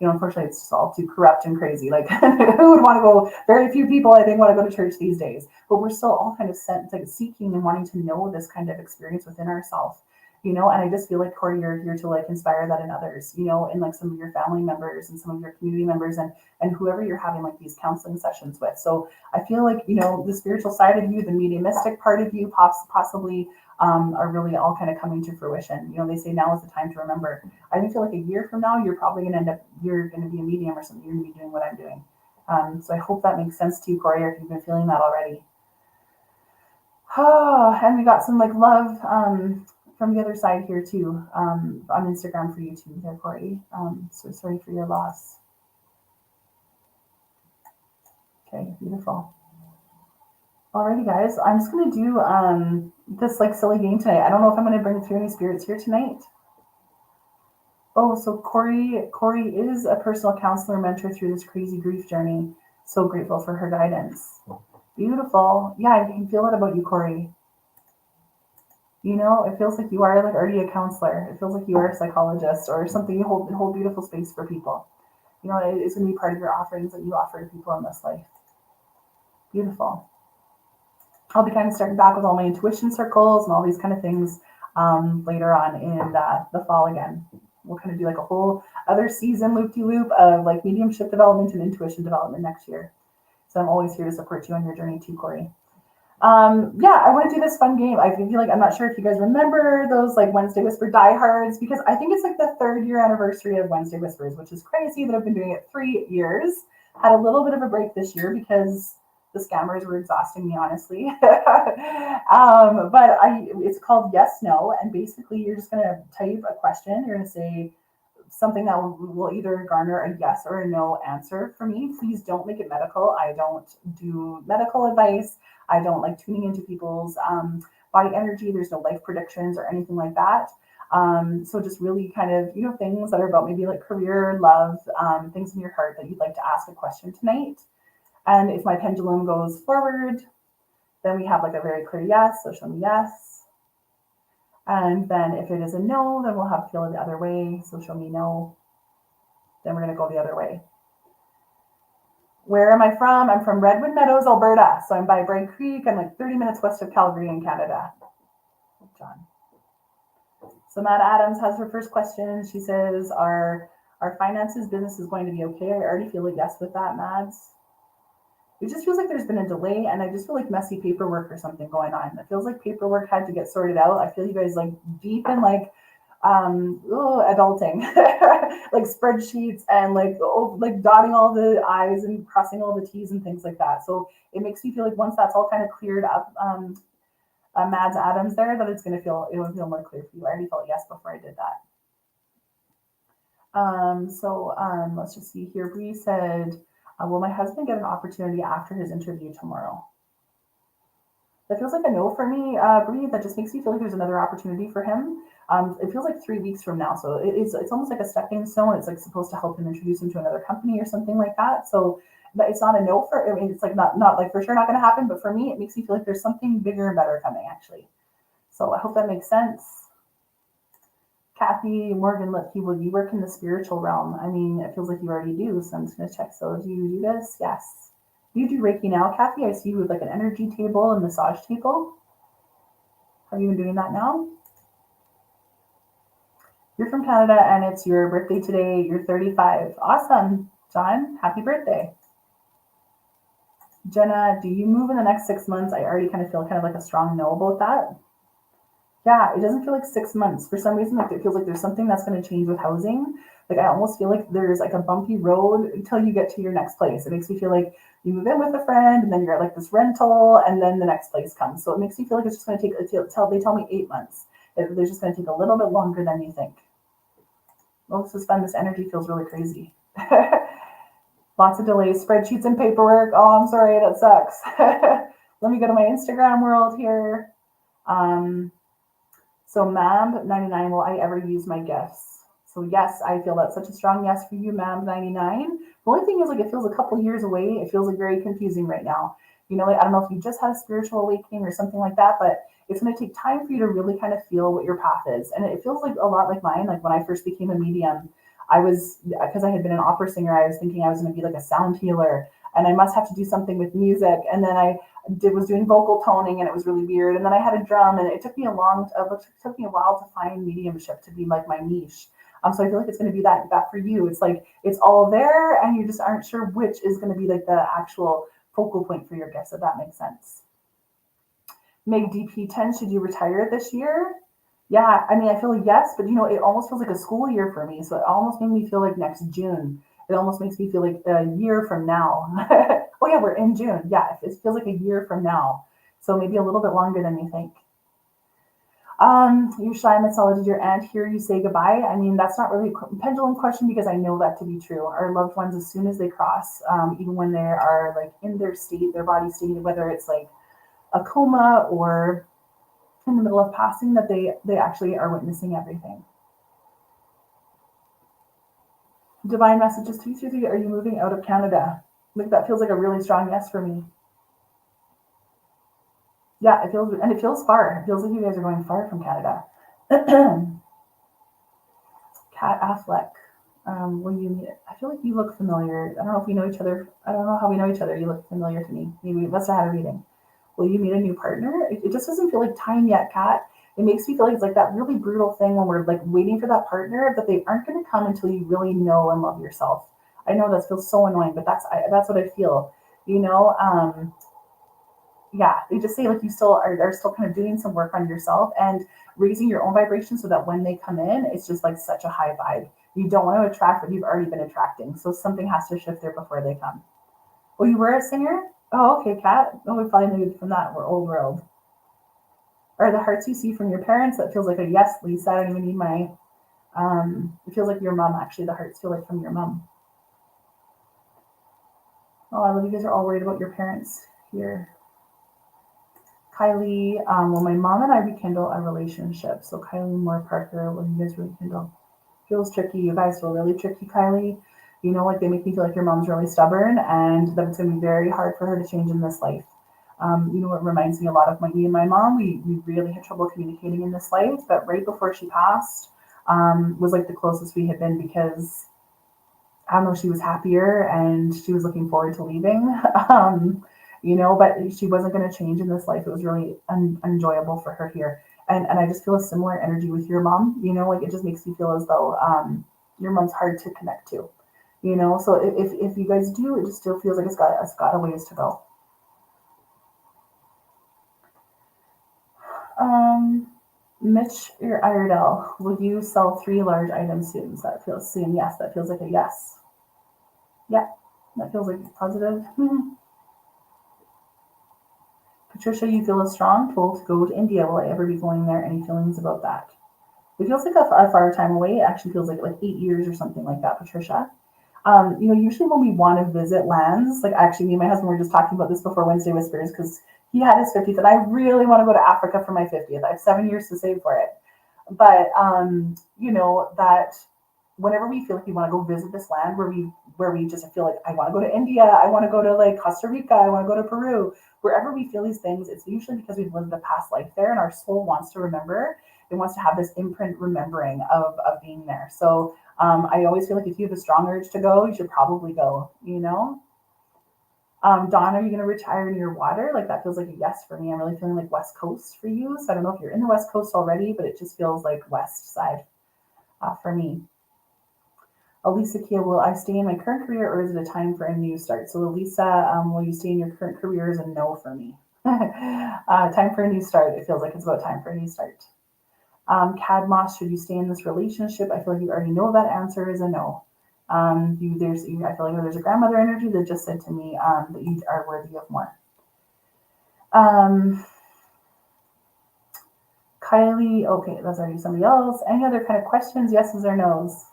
Unfortunately, it's just all too corrupt and crazy. Like, who would want to go? Very few people, I think, want to go to church these days. But we're still all kind of seeking and wanting to know this kind of experience within ourselves. And I just feel like, Corey, you're here to inspire that in others, in some of your family members and some of your community members and whoever you're having these counseling sessions with. So I feel like, the spiritual side of you, the mediumistic part of you possibly are really all kind of coming to fruition. They say now is the time to remember. I feel like a year from now, you're probably going to you're going to be a medium or something. You're going to be doing what I'm doing. So I hope that makes sense to you, Corey, or if you've been feeling that already. And we got some love from the other side here too, on Instagram for you too there, Corey. So sorry for your loss. Okay, beautiful. Alrighty guys, I'm just gonna do this silly game tonight. I don't know if I'm gonna bring through any spirits here tonight. Oh, so Corey is a personal counselor mentor through this crazy grief journey. So grateful for her guidance. Beautiful. Yeah, I can feel it about you, Corey. It feels like you are already a counselor. It feels like you are a psychologist or something. You hold beautiful space for people. It's going to be part of your offerings that you offer to people in this life. Beautiful. I'll be kind of starting back with all my intuition circles and all these kind of things later on in the fall again. We'll kind of do a whole other season loop-de-loop of mediumship development and intuition development next year. So I'm always here to support you on your journey too, Corey. I want to do this fun game. I feel like I'm not sure if you guys remember those Wednesday Whisper diehards, because I think it's the 3rd year anniversary of Wednesday Whispers, which is crazy that I've been doing it 3 years. Had a little bit of a break this year because the scammers were exhausting me, honestly. But it's called Yes, No, and basically you're just going to type a question. You're going to say something that will either garner a yes or a no answer for me. Please don't make it medical. I don't do medical advice. I don't like tuning into people's body energy. There's no life predictions or anything like that. So just really kind of, things that are about maybe career, love, things in your heart that you'd like to ask a question tonight. And if my pendulum goes forward, then we have a very clear yes. So show me yes. And then if it is a no, then we'll have to feel it the other way. So show me no. Then we're going to go the other way. Where am I from? I'm from Redwood Meadows, Alberta. So I'm by Bright Creek. I'm like 30 minutes west of Calgary in Canada. John. So Matt Adams has her first question. She says, our finances, business is going to be okay. I already feel a yes with that, Mads. It just feels like there's been a delay, and I just feel like messy paperwork or something going on. It feels like paperwork had to get sorted out. I feel you guys like deep in like adulting, like spreadsheets and like dotting all the I's and crossing all the T's and things like that. So it makes me feel like once that's all kind of cleared up, Mads Adams there, that it would feel more clear for you. I already felt yes before I did that. Let's just see here. Bree said, will my husband get an opportunity after his interview tomorrow? That feels like a no for me, Bree. That just makes me feel like there's another opportunity for him. It feels like 3 weeks from now. So it's almost like a stepping stone. It's like supposed to help him introduce him to another company or something like that. So it's not a no for, I mean, it's like not like for sure not going to happen, but for me, it makes me feel like there's something bigger and better coming actually. So I hope that makes sense. Kathy Morgan, will you work in the spiritual realm? I mean, it feels like you already do. So I'm just going to check. So do you do this? Yes. Do you do Reiki now, Kathy? I see you with like an energy table and massage table. Have you been doing that now? You're from Canada and it's your birthday today. You're 35. Awesome. John, happy birthday. Jenna, do you move in the next 6 months? I already kind of feel like a strong no about that. Yeah, it doesn't feel like 6 months. For some reason, like it feels like there's something that's going to change with housing. Like I almost feel like there's like a bumpy road until you get to your next place. It makes me feel like you move in with a friend and then you're at like this rental and then the next place comes. So it makes me feel like it's just going to take, they tell me 8 months. They're just going to take a little bit longer than you think. Well, this is fun. This energy feels really crazy. Lots of delays, spreadsheets and paperwork. Oh, I'm sorry, that sucks. Let me go to my Instagram world here. So Mab99, will I ever use my gifts? So yes, I feel that's such a strong yes for you, Mab99. The only thing is like it feels a couple years away. It feels like very confusing right now. You know, like, I don't know if you just had a spiritual awakening or something like that, but it's going to take time for you to really kind of feel what your path is. And it feels like a lot like mine. Like when I first became a medium, because I had been an opera singer, I was thinking I was going to be like a sound healer and I must have to do something with music. And then I was doing vocal toning and it was really weird. And then I had a drum and it took me a while to find mediumship to be like my niche. So I feel like it's going to be that for you. It's like, it's all there and you just aren't sure which is going to be like the actual focal point for your gifts, if that makes sense. Meg DP10, should you retire this year? Yeah, I mean, I feel like yes, but you know, it almost feels like a school year for me. So it almost made me feel like next June. It almost makes me feel like a year from now. Oh yeah, we're in June. Yeah, it feels like a year from now. So maybe a little bit longer than you think. You shy Matsala, did your aunt hear you say goodbye? I mean, that's not really a pendulum question because I know that to be true. Our loved ones, as soon as they cross, even when they are like in their state, their body state, whether it's like a coma or in the middle of passing, that they actually are witnessing everything. Divine messages 233, are you moving out of Canada? Like that feels like a really strong yes for me. Yeah, it feels far. It feels like you guys are going far from Canada. Kat Affleck, will you meet it? I feel like you look familiar. I don't know if we know each other. I don't know how we know each other. You look familiar to me. Maybe we must have had a reading. Will you meet a new partner? It just doesn't feel like time yet, Kat. It makes me feel like it's like that really brutal thing when we're like waiting for that partner, that they aren't going to come until you really know and love yourself. I know that feels so annoying, but that's what I feel. You know, yeah, they just say like you still are still kind of doing some work on yourself and raising your own vibration so that when they come in, it's just like such a high vibe. You don't want to attract what you've already been attracting. So something has to shift there before they come. Oh, you were a singer? Oh, okay, Kat. Oh, we probably moved from that. We're old world. Are the hearts you see from your parents? That feels like a yes, Lisa. I don't even need my, it feels like your mom, actually. The hearts feel like from your mom. Oh, I love you guys are all worried about your parents here. Kylie, will my mom and I rekindle a relationship? So Kylie Moore Parker, will you guys rekindle? Feels tricky. You guys feel really tricky, Kylie. You know, like they make me feel like your mom's really stubborn and that it's going to be very hard for her to change in this life. It reminds me a lot of me and my mom. We really had trouble communicating in this life, but right before she passed, was like the closest we had been because I don't know, she was happier and she was looking forward to leaving. But she wasn't going to change in this life. It was really enjoyable for her here. And I just feel a similar energy with your mom, like it just makes me feel as though your mom's hard to connect to, so if you guys do, it just still feels like it's got a ways to go. Um, Mitch or Iredell, will you sell 3 large items soon? So that feels soon. Yes, that feels like a yes. Yeah, that feels like positive. Patricia, you feel a strong pull to go to India. Will I ever be going there? Any feelings about that? It feels like a far time away. It actually feels like 8 years or something like that, Patricia. Usually when we want to visit lands, like actually me and my husband were just talking about this before Wednesday Whispers because he had his 50th and I really want to go to Africa for my 50th. I have 7 years to save for it. But that whenever we feel like we want to go visit this land where we just feel like I want to go to India, I want to go to like Costa Rica, I want to go to Peru, wherever we feel these things, it's usually because we've lived a past life there and our soul wants to remember. It wants to have this imprint remembering of being there. So I always feel like if you have a strong urge to go, you should probably go. Dawn, are you going to retire near water? Like that feels like a yes for me. I'm really feeling like West Coast for you. So I don't know if you're in the West Coast already, but it just feels like West side for me. Elisa Kia, will I stay in my current career or is it a time for a new start? So Elisa, will you stay in your current career is a no for me. Time for a new start. It feels like it's about time for a new start. Cadmos, should you stay in this relationship? I feel like you already know that answer is a no. I feel like there's a grandmother energy that just said to me that you are worthy of more. Kylie, okay, that's already somebody else. Any other kind of questions, yeses or nos?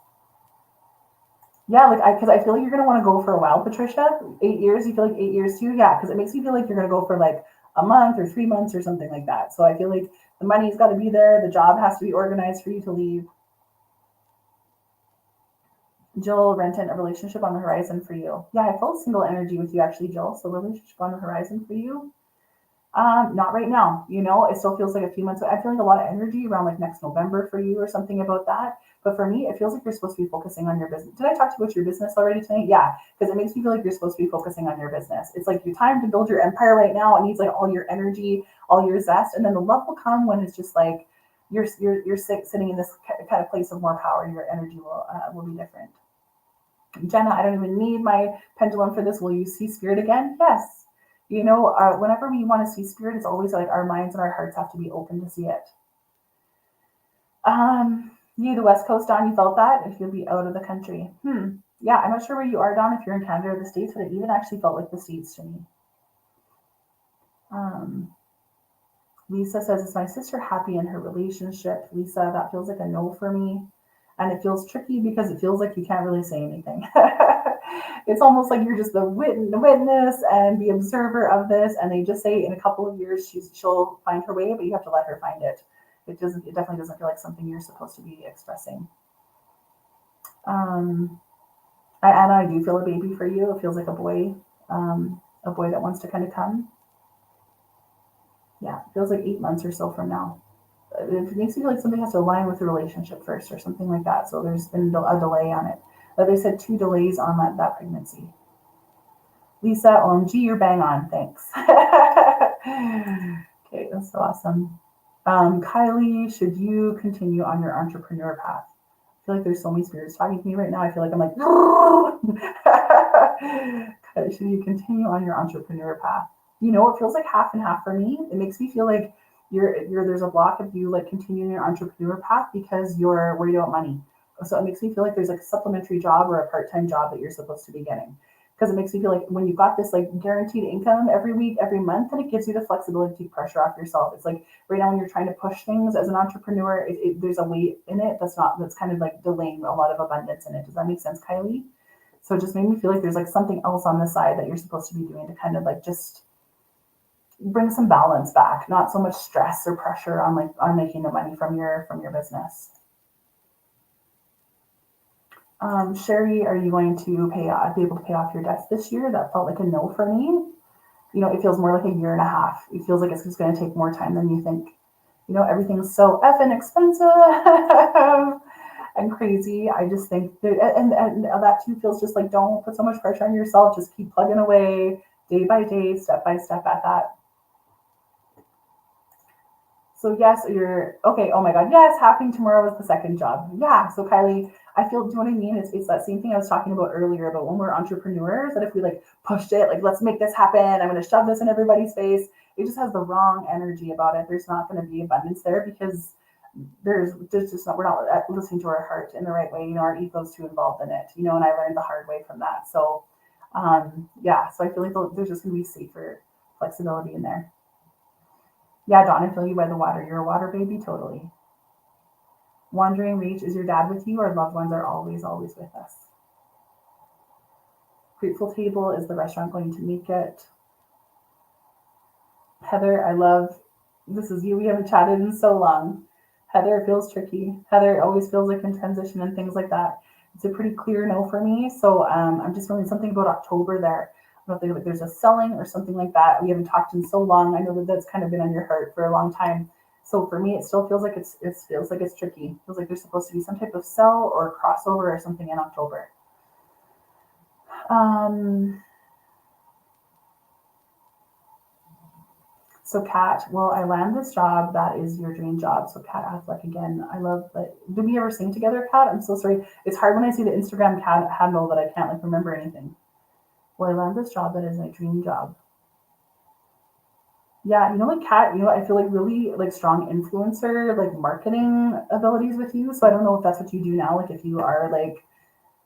Yeah, because I feel like you're gonna want to go for a while, Patricia. 8 years, you feel like 8 years too? Yeah, because it makes me feel like you're gonna go for like a month or 3 months or something like that. So I feel like the money's got to be there, the job has to be organized for you to leave. Jill, Renton, a relationship on the horizon for you. Yeah, I felt single energy with you actually, Jill. So relationship on the horizon for you. Not right now. It still feels like a few months. I feel like a lot of energy around like next November for you or something about that. But for me, it feels like you're supposed to be focusing on your business. Did I talk to you about your business already tonight? Yeah, because it makes me feel like you're supposed to be focusing on your business. It's like your time to build your empire right now. It needs like all your energy, all your zest, and then the love will come when it's just like you're sitting in this kind of place of more power. Your energy will be different. Jenna, I don't even need my pendulum for this. Will you see spirit again? Yes. Whenever we want to see spirit, it's always like our minds and our hearts have to be open to see it. You, the West Coast, Don, you felt that? If you'll be out of the country. Yeah, I'm not sure where you are, Don, if you're in Canada or the States, but it even actually felt like the States to me. Lisa says, is my sister happy in her relationship? Lisa, that feels like a no for me. And it feels tricky because it feels like you can't really say anything. It's almost like you're just the witness and the observer of this. And they just say in a couple of years, she'll find her way, but you have to let her find it. It definitely doesn't feel like something you're supposed to be expressing. Anna, I do feel a baby for you. It feels like a boy that wants to kind of come. Yeah, it feels like 8 months or so from now. It makes me feel like something has to align with the relationship first or something like that. So there's been a delay on it. But they said 2 delays on that pregnancy. Lisa, OMG, you're bang on. Thanks. Okay, that's so awesome. Kylie, should you continue on your entrepreneur path? I feel like there's so many spirits talking to me right now. I feel like I'm like, Kylie, should you continue on your entrepreneur path? It feels like half and half for me. It makes me feel like there's a block of you like continuing your entrepreneur path because you're worried about money. So it makes me feel like there's like a supplementary job or a part-time job that you're supposed to be getting. Because it makes me feel like when you've got this like guaranteed income every week, every month, then it gives you the flexibility to take pressure off yourself. It's like right now when you're trying to push things as an entrepreneur, there's a weight in it that's kind of like delaying a lot of abundance in it. Does that make sense, Kylie? So it just made me feel like there's like something else on the side that you're supposed to be doing to kind of like just bring some balance back, not so much stress or pressure on making the money from your business. Sherry, are you going to be able to pay off your debts this year? That felt like a no for me. it feels more like a year and a half. It feels like it's just going to take more time than you think. Everything's so effing expensive and crazy. I just think that, and that too feels just like, don't put so much pressure on yourself. Just keep plugging away day by day, step by step at that. So yes, you're okay. Oh my God, yes, happening tomorrow is the second job. Yeah. So Kylie, I feel, do you know what I mean? It's that same thing I was talking about earlier about when we're entrepreneurs, that if we like pushed it, like let's make this happen, I'm going to shove this in everybody's face. It just has the wrong energy about it. There's not going to be abundance there because there's just not, we're not listening to our heart in the right way. Our ego's too involved in it. And I learned the hard way from that. So yeah, so I feel like there's just going to be safer flexibility in there. Yeah, Dawn, I feel you by the water. You're a water baby, totally. Wandering Reach, is your dad with you or loved ones are always, always with us? Grateful Table, is the restaurant going to make it? Heather, I love, this is you. We haven't chatted in so long. Heather, it feels tricky. Heather, it always feels like in transition and things like that. It's a pretty clear no for me. So I'm just feeling something about October there. I don't know if there's a selling or something like that. We haven't talked in so long. I know that that's kind of been on your heart for a long time. So for me, it still feels like it feels like it's tricky. It feels like there's supposed to be some type of sell or crossover or something in October. So Kat, will I land this job? That is your dream job. So Kat Affleck again. I love that. Did we ever sing together, Kat? I'm so sorry. It's hard when I see the Instagram Kat handle that I can't like remember anything. Will I land this job? That is my dream job. Yeah, like Kat, I feel like really like strong influencer, like marketing abilities with you. So I don't know if that's what you do now. Like if you are like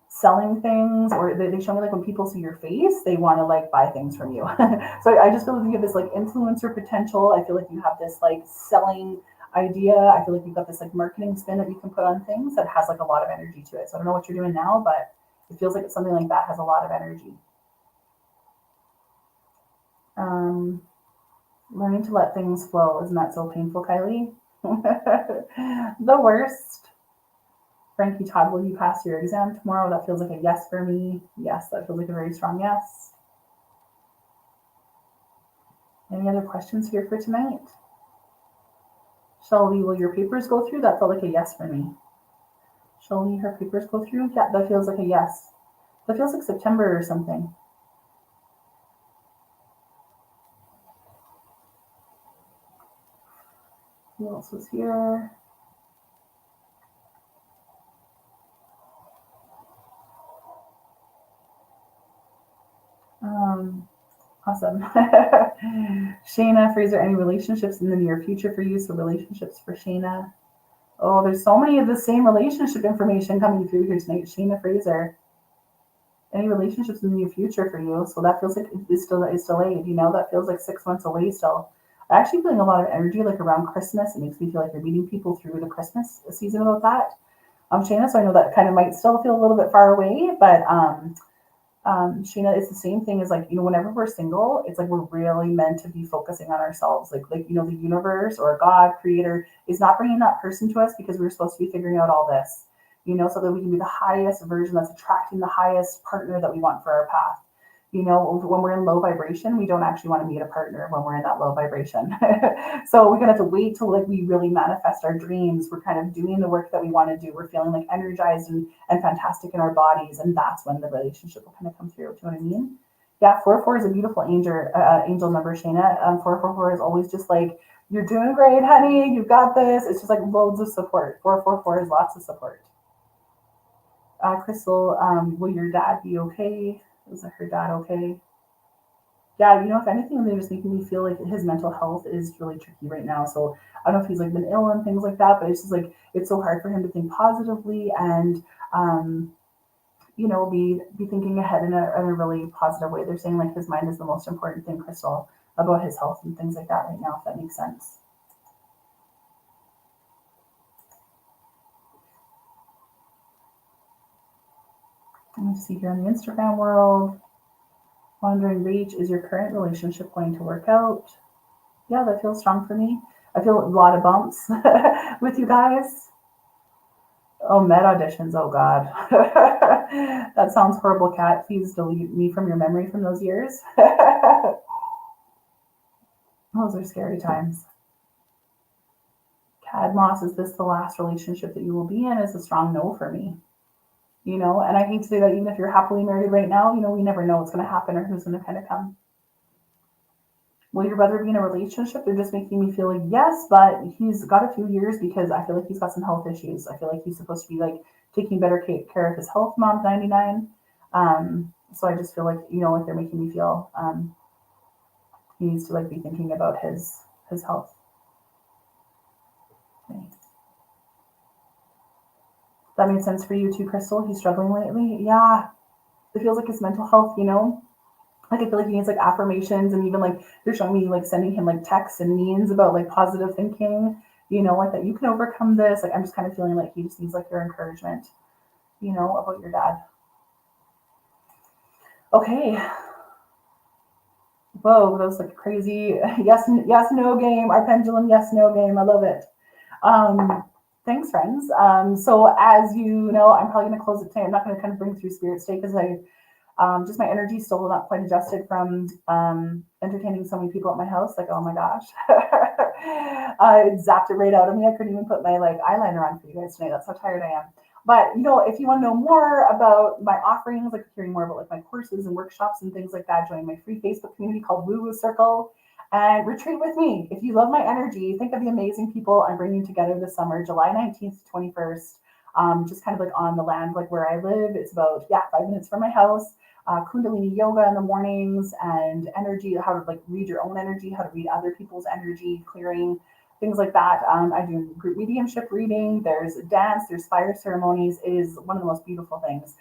selling things, or they show me like when people see your face, they want to like buy things from you. So I just feel like you have this like influencer potential. I feel like you have this like selling idea. I feel like you've got this like marketing spin that you can put on things that has like a lot of energy to it. So I don't know what you're doing now, but it feels like it's something like that has a lot of energy. Learning to let things flow. Isn't that so painful, Kylie? The worst. Frankie Todd, will you pass your exam tomorrow? That feels like a yes for me. Yes, that feels like a very strong yes. Any other questions here for tonight? Shelby, will your papers go through? That felt like a yes for me. Shelby, her papers go through? Yeah, that feels like a yes. That feels like September or something. Who else was here? Awesome. Shayna, Fraser, any relationships in the near future for you? So relationships for Shayna. Oh, there's so many of the same relationship information coming through here tonight. Shayna, Fraser, any relationships in the near future for you? So that feels like it's delayed. That feels like 6 months away still. I'm actually feeling a lot of energy like around Christmas. It makes me feel like you're meeting people through the Christmas season about that. Shayna, so I know that kind of might still feel a little bit far away, but Sheena, it's the same thing as like, whenever we're single, it's like we're really meant to be focusing on ourselves. Like, the universe or God, creator is not bringing that person to us because we're supposed to be figuring out all this, so that we can be the highest version that's attracting the highest partner that we want for our path. When we're in low vibration, we don't actually want to meet a partner when we're in that low vibration. So we're going to have to wait till like we really manifest our dreams. We're kind of doing the work that we want to do. We're feeling like energized and fantastic in our bodies. And that's when the relationship will kind of come through. Do you know what I mean? Yeah, 444 is a beautiful angel number, Shayna. 444 is always just like, you're doing great, honey. You've got this. It's just like loads of support. 444 is lots of support. Crystal, will your dad be okay? Is her dad okay? Yeah, if anything, they're just making me feel like his mental health is really tricky right now. So I don't know if he's like been ill and things like that, but it's just like it's so hard for him to think positively and be thinking ahead in a really positive way. They're saying like his mind is the most important thing, Crystal, about his health and things like that right now, if that makes sense. Let me see here in the Instagram world. Wandering Reach, is your current relationship going to work out? Yeah, that feels strong for me. I feel a lot of bumps with you guys. Oh, med auditions. Oh, God. That sounds horrible, Kat. Please delete me from your memory from those years. Those are scary times. Cad Moss, is this the last relationship that you will be in? Is a strong no for me. And I hate to say that even if you're happily married right now, we never know what's going to happen or who's going to kind of come. Will your brother be in a relationship? They're just making me feel like yes, but he's got a few years because I feel like he's got some health issues. I feel like he's supposed to be like taking better care of his health. Mom's 99. So I just feel like they're making me feel he needs to like be thinking about his health. Okay. That made sense for you too, Crystal. He's struggling lately. Yeah, it feels like his mental health. Like I feel like he needs like affirmations, and even like they're showing me like sending him like texts and memes about like positive thinking, like that you can overcome this. Like I'm just kind of feeling like he just needs like your encouragement, about your dad. Okay. Whoa, that was like crazy. Yes, no game. Our pendulum, yes, no game. I love it. Thanks, friends. So as you know, I'm probably going to close it today. I'm not going to kind of bring through spirit today because just my energy is still not quite adjusted from entertaining so many people at my house. Like, oh my gosh, it zapped it right out of me. I couldn't even put my like eyeliner on for you guys tonight. That's how tired I am. But if you want to know more about my offerings, like hearing more about like my courses and workshops and things like that, join my free Facebook community called Woo Woo Circle and retreat with me. If you love my energy, think of the amazing people I'm bringing together this summer, July 19th to 21st. Just kind of like on the land, like where I live. It's about 5 minutes from my house. Kundalini yoga in the mornings and energy, how to like read your own energy, how to read other people's energy, clearing, things like that. I do group mediumship reading. There's dance, there's fire ceremonies. It is one of the most beautiful things.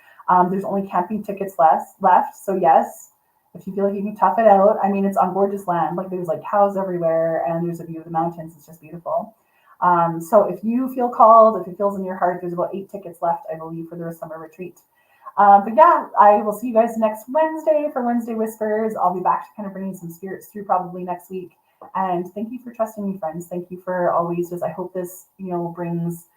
There's only camping tickets left. So yes, if you feel like you can tough it out, I mean, it's on gorgeous land. Like there's like cows everywhere and there's a view of the mountains. It's just beautiful. So if you feel called, if it feels in your heart, there's about 8 tickets left, I believe, for the summer retreat. But yeah, I will see you guys next Wednesday for Wednesday Whispers. I'll be back to kind of bringing some spirits through probably next week. And thank you for trusting me, friends. Thank you for always I hope this, brings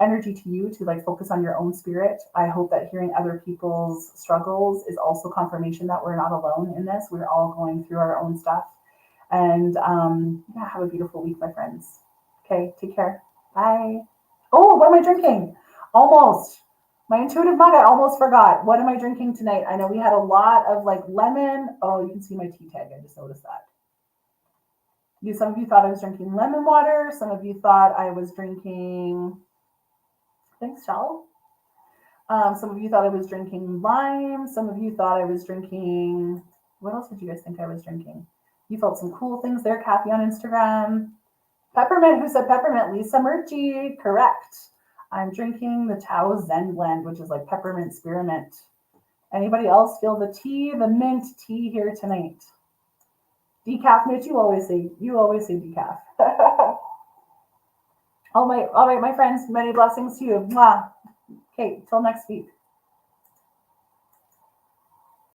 energy to you to like focus on your own spirit. I hope that hearing other people's struggles is also confirmation that we're not alone in this. We're all going through our own stuff. And have a beautiful week, my friends. Okay, take care. Bye. Oh, what am I drinking? Almost. My intuitive mug, I almost forgot. What am I drinking tonight? I know we had a lot of like lemon. Oh, you can see my tea tag. I just noticed that. Some of you thought I was drinking lemon water. Some of you thought I was drinking, thanks, Shell. Some of you thought I was drinking lime. Some of you thought I was drinking, what else did you guys think I was drinking? You felt some cool things there, Kathy on Instagram. Peppermint, who said peppermint? Lisa Murchie, correct. I'm drinking the Tao Zen blend, which is like peppermint spearmint. Anybody else feel the tea, the mint tea here tonight? Decaf, Mitch, you always say decaf. All right, my friends, many blessings to you. Mwah. Okay, till next week.